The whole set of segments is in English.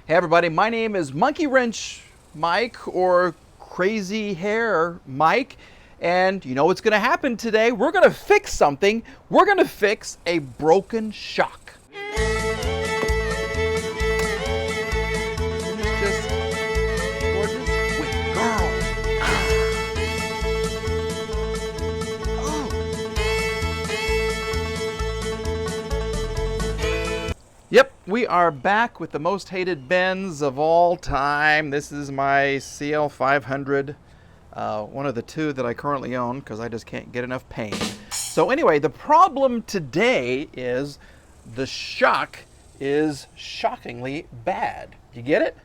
Hey everybody, my name is Monkey Wrench Mike or Crazy Hair Mike, and you know what's going to happen today? We're going to fix something. We're going to fix a broken shock. It's just gorgeous with girl. Yep, we are back with the most hated Benz of all time. This is my CL500, one of the two that I currently own because I just can't get enough pain. So anyway, the problem today is the shock is shockingly bad. You get it?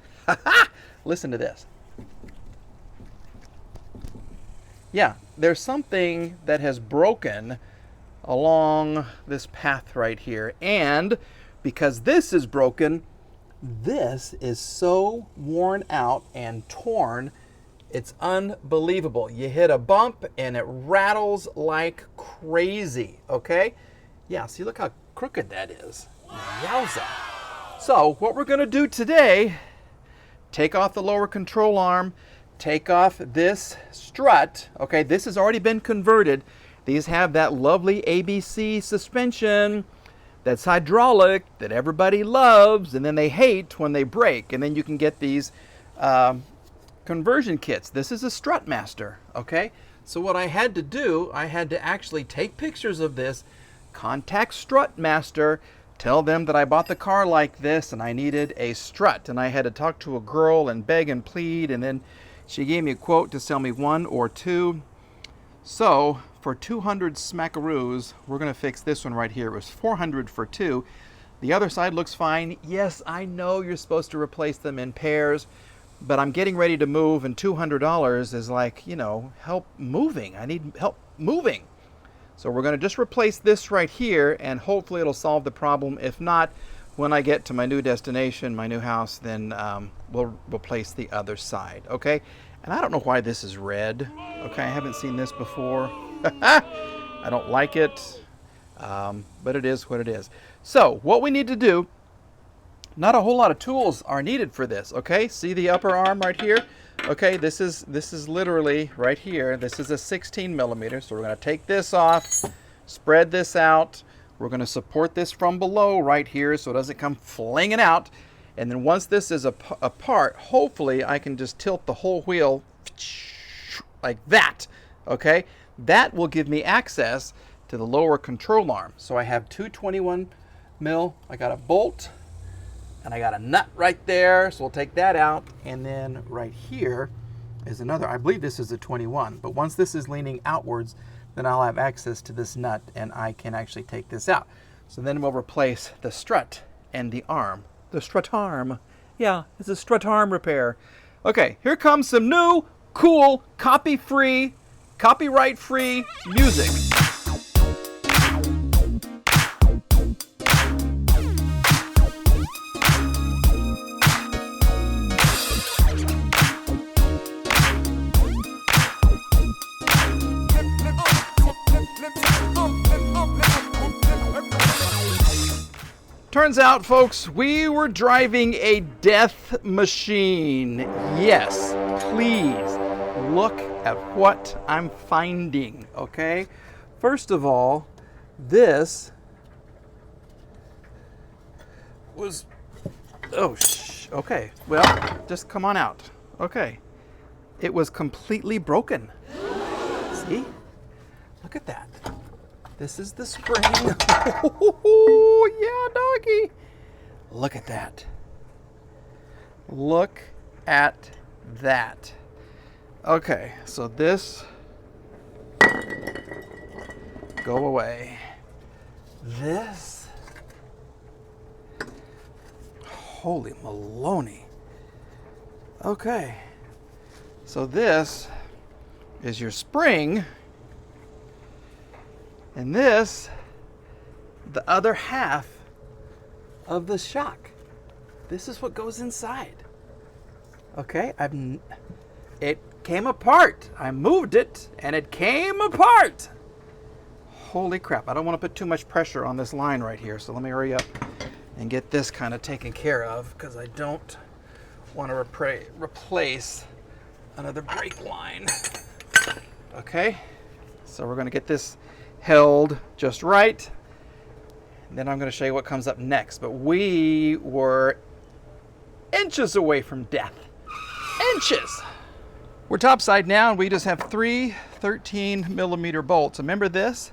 Listen to this. Yeah, there's something that has broken along this path right here, and because this is broken, this is so worn out and torn, it's unbelievable. You hit a bump and it rattles like crazy, okay? Yeah, see, look how crooked that is. Yowza. So what we're gonna do today, take off the lower control arm, take off this strut, okay? This has already been converted. These have that lovely ABC suspension that's hydraulic, that everybody loves, and then they hate when they break. And then you can get these conversion kits. This is a Strut Master, okay? So what I had to do, I had to actually take pictures of this, contact Strut Master, tell them that I bought the car like this and I needed a strut. And I had to talk to a girl and beg and plead, and then she gave me a quote to sell me one or two. So for 200 smackaroos, we're going to fix this one right here. It was 400 for two. The other side looks fine. Yes, I know you're supposed to replace them in pairs, but I'm getting ready to move, and $200 is like, you know, help moving. I need help moving. So we're going to just replace this right here, and hopefully it'll solve the problem. If not, when I get to my new destination, my new house, then we'll replace the other side, okay? And I don't know why this is red. Okay, I haven't seen this before. I don't like it, but it is what it is. So what we need to do, not a whole lot of tools are needed for this, okay? See the upper arm right here? Okay, this is literally right here. This is a 16 millimeter, so we're going to take this off, spread this out. We're going to support this from below right here so it doesn't come flinging out. And then once this is apart, hopefully I can just tilt the whole wheel like that, okay? That will give me access to the lower control arm. So I have two 21 mil, I got a bolt, and I got a nut right there, so we'll take that out. And then right here is another, I believe this is a 21, but once this is leaning outwards, then I'll have access to this nut and I can actually take this out. So then we'll replace the strut and the arm. The strut arm. Yeah, it's a strut arm repair. Okay, here comes some new, cool, copy-free, copyright-free music. Turns out, folks, we were driving a death machine. Yes, please look at what I'm finding, okay? First of all, this was, okay, well, just come on out. Okay, it was completely broken. See? Look at that. This is the spring. Oh, yeah, doggy. Look at that. Look at that. Okay, so this, go away. This, holy maloney. Okay, so this is your spring. And this, the other half of the shock. This is what goes inside. Okay, it came apart. I moved it and it came apart. Holy crap, I don't want to put too much pressure on this line right here, so let me hurry up and get this kind of taken care of, because I don't want to replace another brake line. Okay, so we're going to get this held just right. And then I'm going to show you what comes up next. But we were inches away from death. Inches! We're topside now, and we just have 3 13mm bolts. Remember this?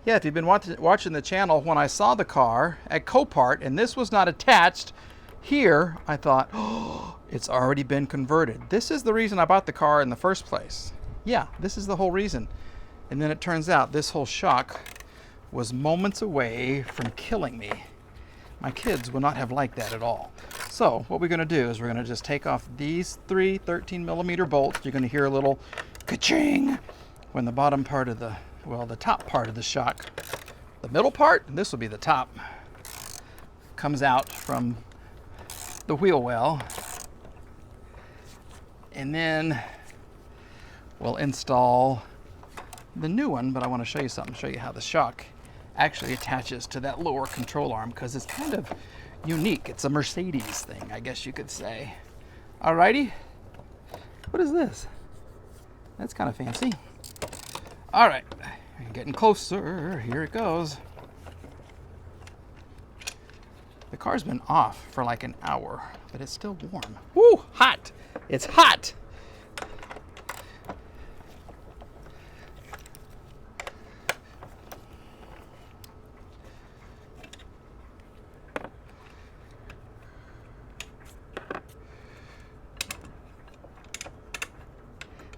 Yeah, if you've been watching the channel, when I saw the car at Copart and this was not attached here, I thought, oh, it's already been converted. This is the reason I bought the car in the first place. Yeah, this is the whole reason. And then it turns out this whole shock was moments away from killing me. My kids would not have liked that at all. So what we're going to do is we're going to just take off these 3 13mm bolts. You're going to hear a little ka-ching when the bottom part of the, well, the top part of the shock, the middle part, and this will be the top, comes out from the wheel well. And then we'll install the new one, but I want to show you something, show you how the shock actually attaches to that lower control arm, because it's kind of unique. It's a Mercedes thing, I guess you could say. Alrighty, what is this? That's kind of fancy. All right, getting closer, here it goes. The car's been off for like an hour, but it's still warm. Woo, hot, it's hot.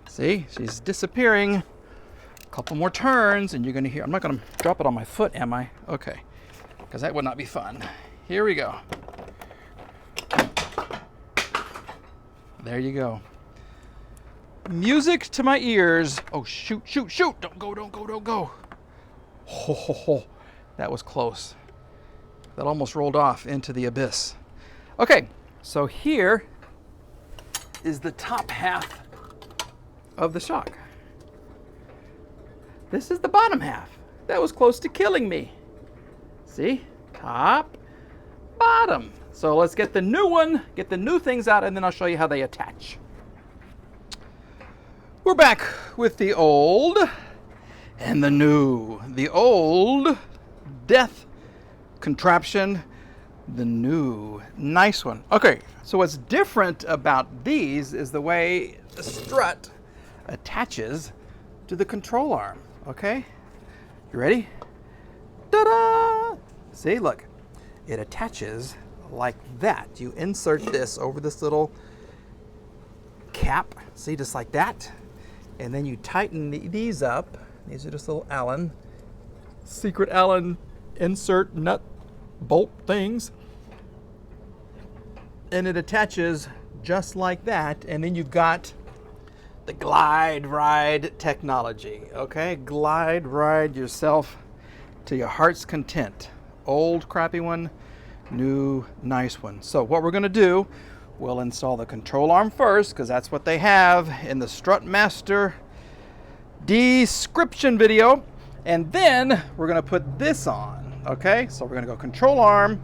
See, she's disappearing. A couple more turns and you're gonna hear, I'm not gonna drop it on my foot, am I? Okay, because that would not be fun. Here we go. There you go. Music to my ears. Oh, shoot, shoot, shoot. Don't go, don't go, don't go. Ho, ho, ho. That was close. That almost rolled off into the abyss. Okay, so here is the top half of the shock. This is the bottom half. That was close to killing me. See? Top, bottom. So let's get the new one, get the new things out, and then I'll show you how they attach. We're back with the old and the new. The old death contraption, the new nice one. Okay, so what's different about these is the way the strut attaches to the control arm. Okay, you ready? Ta-da! See, look, it attaches like that. You insert this over this little cap, see, just like that, and then you tighten these up. These are just little Allen, secret Allen insert nut bolt things, and it attaches just like that, and then you've got the glide ride technology. Okay, glide ride yourself to your heart's content. Old crappy one, new nice one. So what we're going to do, we'll install the control arm first, because that's what they have in the Strut Master description video, and then we're going to put this on. Okay, so we're going to go control arm,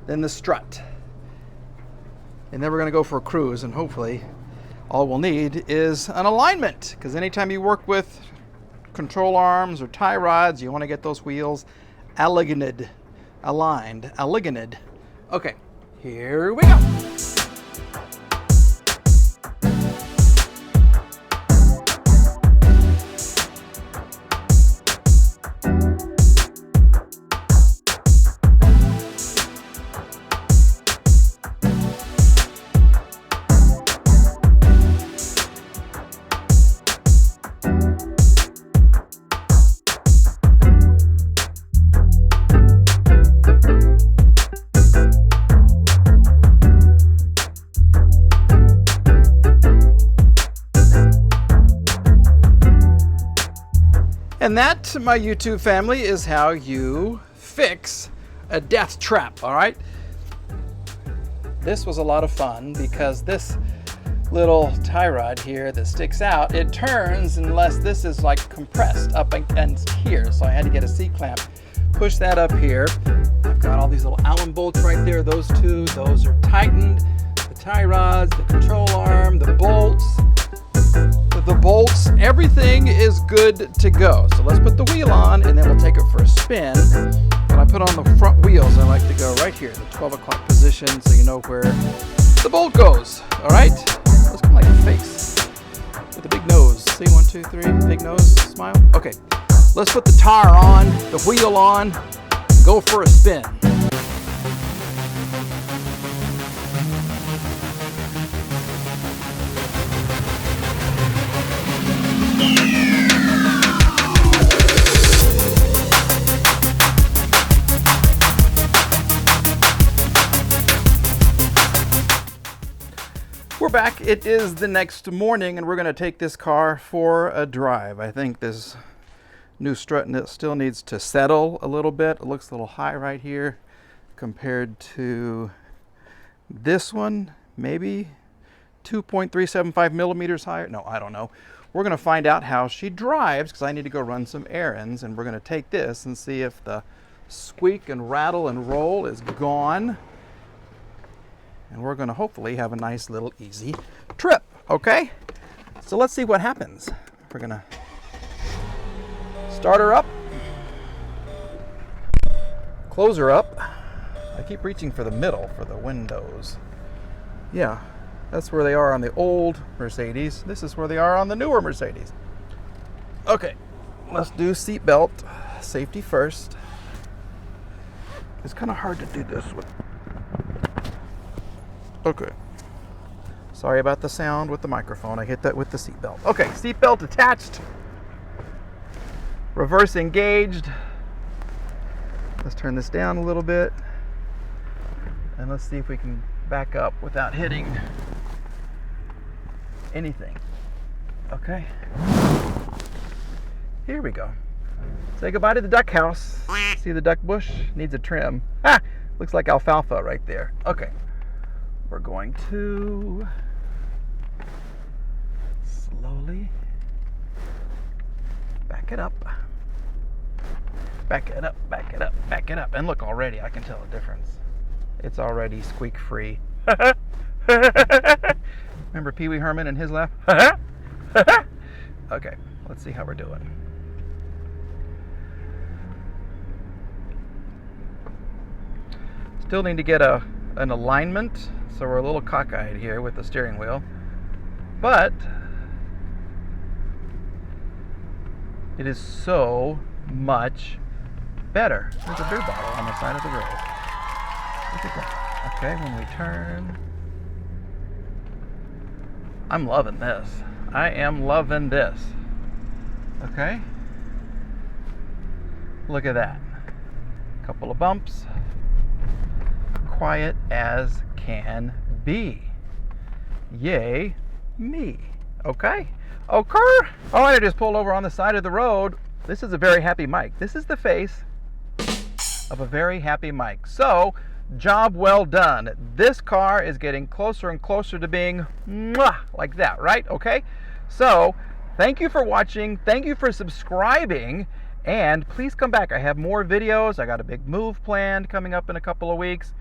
then the strut, and then we're going to go for a cruise, and hopefully all we'll need is an alignment, because anytime you work with control arms or tie rods, you want to get those wheels aligned. Okay, here we go. And that, my YouTube family, is how you fix a death trap, all right? This was a lot of fun because this little tie rod here that sticks out, it turns unless this is like compressed up and here. So I had to get a C-clamp, push that up here. I've got all these little Allen bolts right there. Those two, those are tightened. The tie rods, the control arm, the bolts, everything is good to go. So let's put the wheel on and then we'll take it for a spin. When I put on the front wheels, I like to go right here, the 12 o'clock position, so you know where the bolt goes. All right? Looks kind of like a face with a big nose. See, 1, 2, 3, big nose, smile. Okay, let's put the tire on, the wheel on, go for a spin. We're back. It is the next morning and we're going to take this car for a drive. I think this new Strut still needs to settle a little bit. It looks a little high right here compared to this one, maybe 2.375 millimeters higher. No, I don't know. We're going to find out how she drives because I need to go run some errands, and we're going to take this and see if the squeak and rattle and roll is gone. And we're going to hopefully have a nice little easy trip, okay? So let's see what happens. We're going to start her up, close her up. I keep reaching for the middle for the windows. Yeah, that's where they are on the old Mercedes. This is where they are on the newer Mercedes. Okay, let's do seat belt, safety first. It's kind of hard to do this with. Okay. Sorry about the sound with the microphone. I hit that with the seatbelt. Okay, seatbelt attached. Reverse engaged. Let's turn this down a little bit. And let's see if we can back up without hitting anything. Okay. Here we go. Say goodbye to the duck house. See the duck bush? Needs a trim. Ah! Looks like alfalfa right there. Okay. We're going to slowly back it up. Back it up, back it up, back it up. And look, already I can tell a difference. It's already squeak free. Remember Pee Wee Herman and his laugh? Okay, let's see how we're doing. Still need to get an alignment, so we're a little cockeyed here with the steering wheel. But it is so much better. There's a beer bottle on the side of the road. Look at that. Okay, when we turn. I'm loving this. I am loving this. Okay. Look at that. Couple of bumps. Quiet as can be. Yay me. Okay. Okay. Oh, I just pulled over on the side of the road. This is a very happy Mike. This is the face of a very happy Mike. So, job well done. This car is getting closer and closer to being mwah, like that, right? Okay. So, thank you for watching. Thank you for subscribing. And please come back. I have more videos. I got a big move planned coming up in a couple of weeks.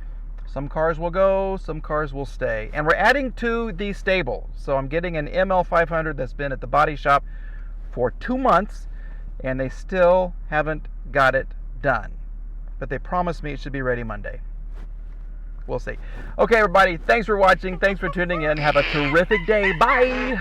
Some cars will go, some cars will stay. And we're adding to the stable. So I'm getting an ML500 that's been at the body shop for 2 months, and they still haven't got it done. But they promised me it should be ready Monday. We'll see. Okay, everybody, thanks for watching. Thanks for tuning in. Have a terrific day. Bye.